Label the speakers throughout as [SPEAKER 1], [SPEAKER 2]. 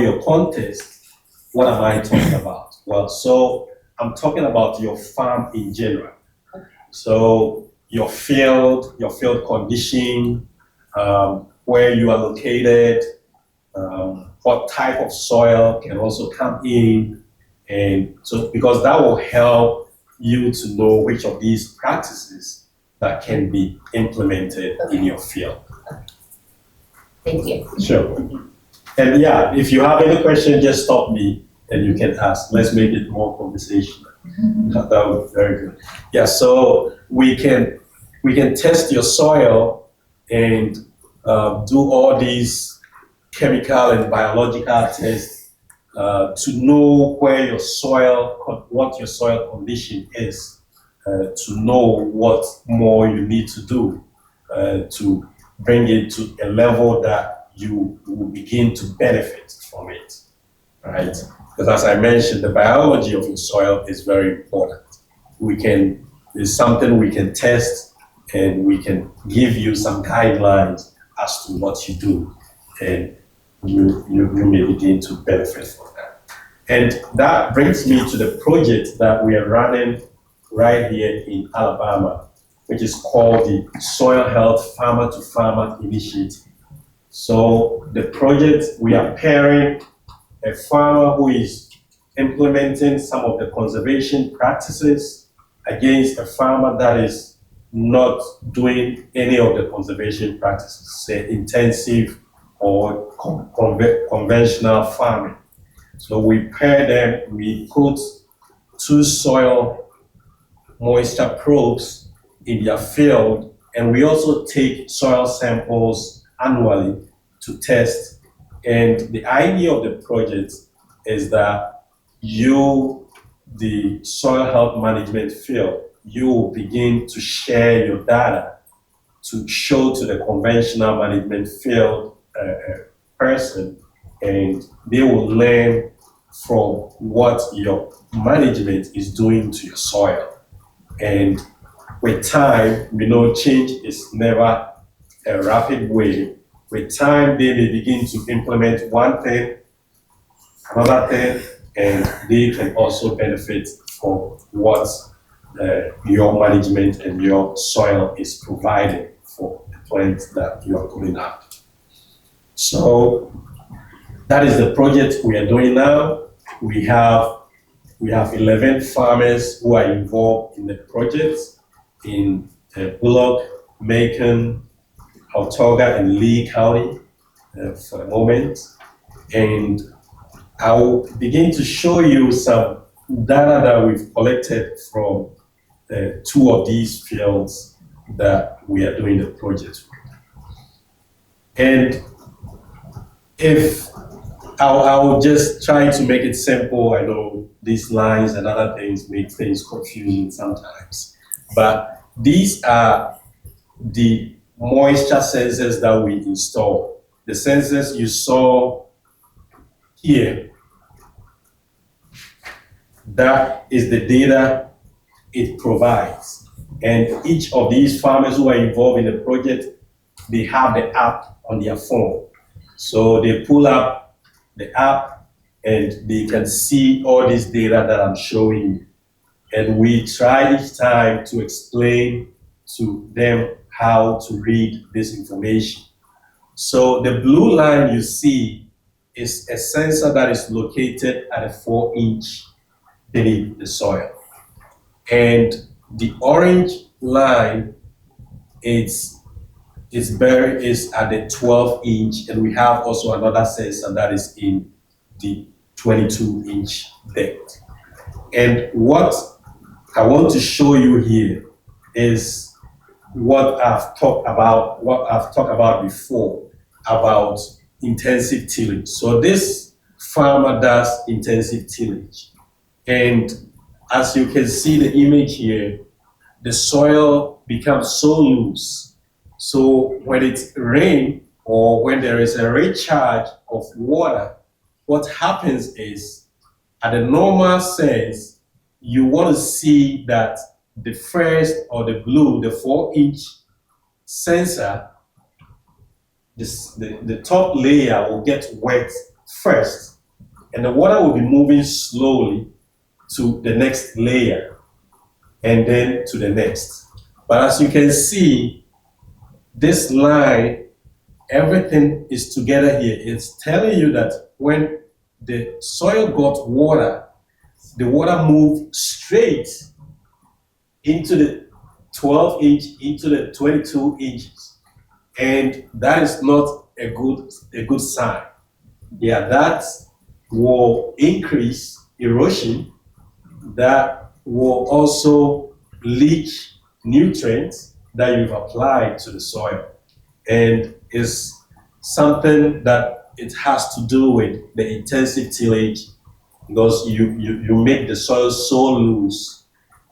[SPEAKER 1] your contest, what am I talking about? Well, so I'm talking about your farm in general.
[SPEAKER 2] Okay.
[SPEAKER 1] So your field condition, where you are located, what type of soil can also come in. And so, because that will help you to know which of these practices that can be implemented in your field.
[SPEAKER 2] Thank you.
[SPEAKER 1] Sure. And yeah, if you have any question, just stop me and you can ask. Let's make it more conversational. That would be very good. Yeah, so we can test your soil and do all these chemical and biological tests to know where your soil, what your soil condition is, to know what more you need to do to bring it to a level that you will begin to benefit from it, right? Because as I mentioned, the biology of your soil is very important. It's something we can test, and we can give you some guidelines as to what you do, and you may begin to benefit from that. And that brings me to the project that we are running right here in Alabama, which is called the Soil Health Farmer to Farmer Initiative. So the project, we are pairing a farmer who is implementing some of the conservation practices against a farmer that is not doing any of the conservation practices, say intensive or conventional farming. So we pair them, we put 2 soil moisture probes in their field, and we also take soil samples annually to test. And the idea of the project is that you, the soil health management field, you will begin to share your data to show to the conventional management field person, and they will learn from what your management is doing to your soil. And with time, we know change is never a rapid way. With time, they may begin to implement one thing, another thing, and they can also benefit from what your management and your soil is providing for the plants that you are putting out. So that is the project we are doing now. We have 11 farmers who are involved in the project in Bullock, Macon, Autauga, and Lee County for the moment. And I will begin to show you some data that we've collected from 2 of these fields that we are doing the project with. And if I will just try to make it simple. I know these lines and other things make things confusing sometimes, but these are the moisture sensors that we install. The sensors you saw here, that is the data it provides. And each of these farmers who are involved in the project, they have the app on their phone. So they pull up the app and they can see all this data that I'm showing you. And we try each time to explain to them how to read this information. So the blue line you see is a sensor that is located at a 4-inch beneath the soil. And the orange line is at the 12-inch, and we have also another sensor that is in the 22-inch depth. And what I want to show you here is what I've talked about before about intensive tillage. So this farmer does intensive tillage, and as you can see the image here, the soil becomes so loose. So when it rains or when there is a recharge of water, what happens is, at a normal sense, you want to see that the first, or the blue, the 4-inch sensor, the top layer will get wet first, and the water will be moving slowly to the next layer and then to the next. But as you can see, this line, everything is together here. It's telling you that when the soil got water, the water moved straight into the 12 inch, into the 22 inches. And that is not a good sign. Yeah, that will increase erosion, that will also leach nutrients that you've applied to the soil. And is something that it has to do with the intensive tillage, because you make the soil so loose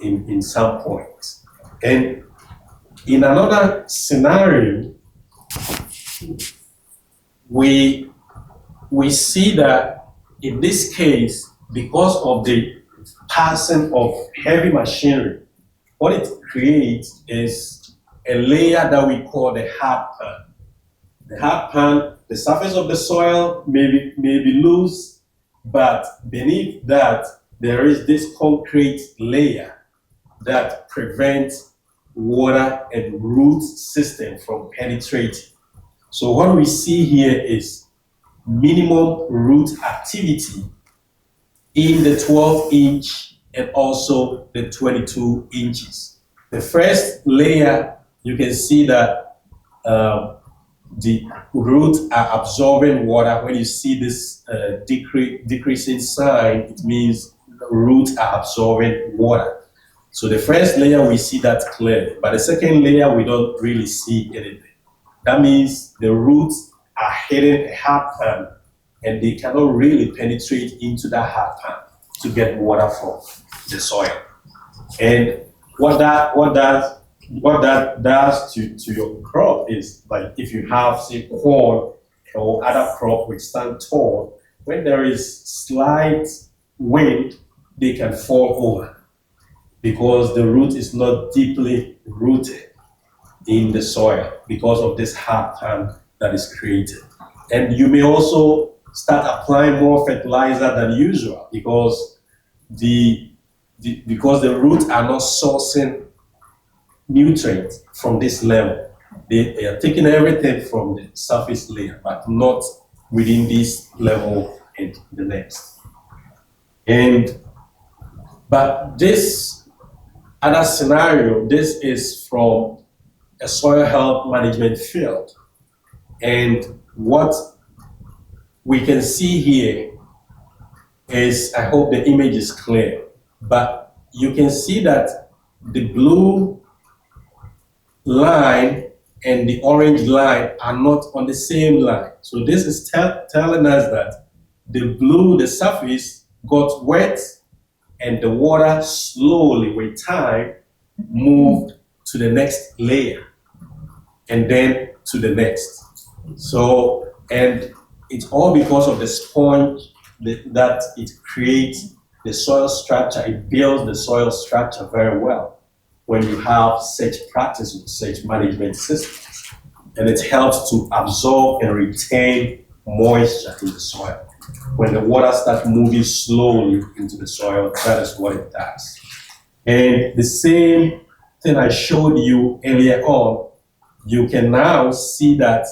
[SPEAKER 1] in some points. And in another scenario, we see that in this case, because of the passing of heavy machinery, what it creates is a layer that we call the hard pan. The hard pan, the surface of the soil may be loose, but beneath that, there is this concrete layer that prevents water and root system from penetrating. So what we see here is minimum root activity in the 12 inch and also the 22 inches. The first layer, you can see that the roots are absorbing water. When you see this decreasing sign, it means the roots are absorbing water. So the first layer, we see that clearly, but the second layer, we don't really see anything. That means the roots are hitting a hard pan and they cannot really penetrate into that hard pan to get water from the soil. And what that does to your crop is, like, if you have, say, corn or other crop which stand tall, when there is slight wind, they can fall over because the root is not deeply rooted in the soil because of this hard pan that is created. And you may also start applying more fertilizer than usual because the roots are not sourcing nutrients from this level. They are taking everything from the surface layer, but not within this level and the next. But this other scenario, this is from a soil health management field. And what we can see here is, I hope the image is clear, but you can see that the blue line and the orange line are not on the same line. So this is telling us that the blue, the surface, got wet and the water slowly, with time, moved to the next layer and then to the next. So, and it's all because of the sponge that it creates the soil structure. It builds the soil structure very well when you have such practices, such management systems. And it helps to absorb and retain moisture in the soil. When the water starts moving slowly into the soil, that is what it does. And the same thing I showed you earlier on, you can now see that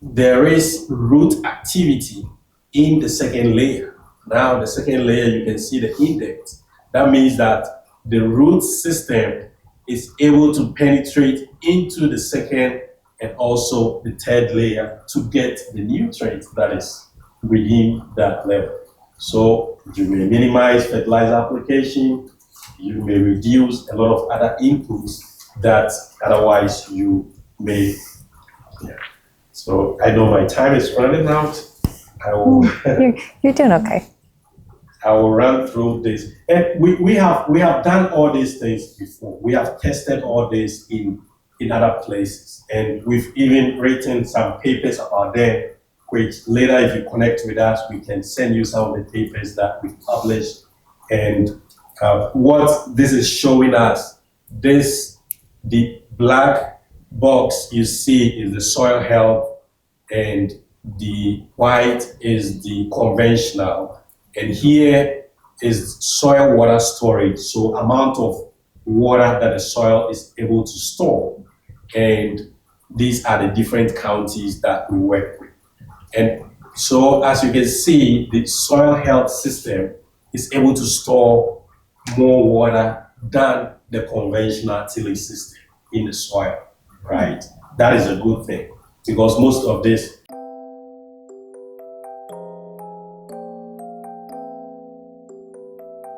[SPEAKER 1] there is root activity in the second layer. Now the second layer, you can see the index. That means that the root system is able to penetrate into the second and also the third layer to get the nutrients that is within that level. So you may minimize fertilizer application, you may reduce a lot of other inputs that otherwise you may. Yeah. So I know my time is running out. I will.
[SPEAKER 3] You're doing okay.
[SPEAKER 1] I will run through this. And we have done all these things before. We have tested all this in other places. And we've even written some papers about them, which later, if you connect with us, we can send you some of the papers that we published. And what this is showing us, the black box you see is the soil health and the white is the conventional, and here is soil water storage, so amount of water that the soil is able to store. And these are the different counties that we work with. And so as you can see, the soil health system is able to store more water than the conventional tillage system in the soil, right? That is a good thing, because most of this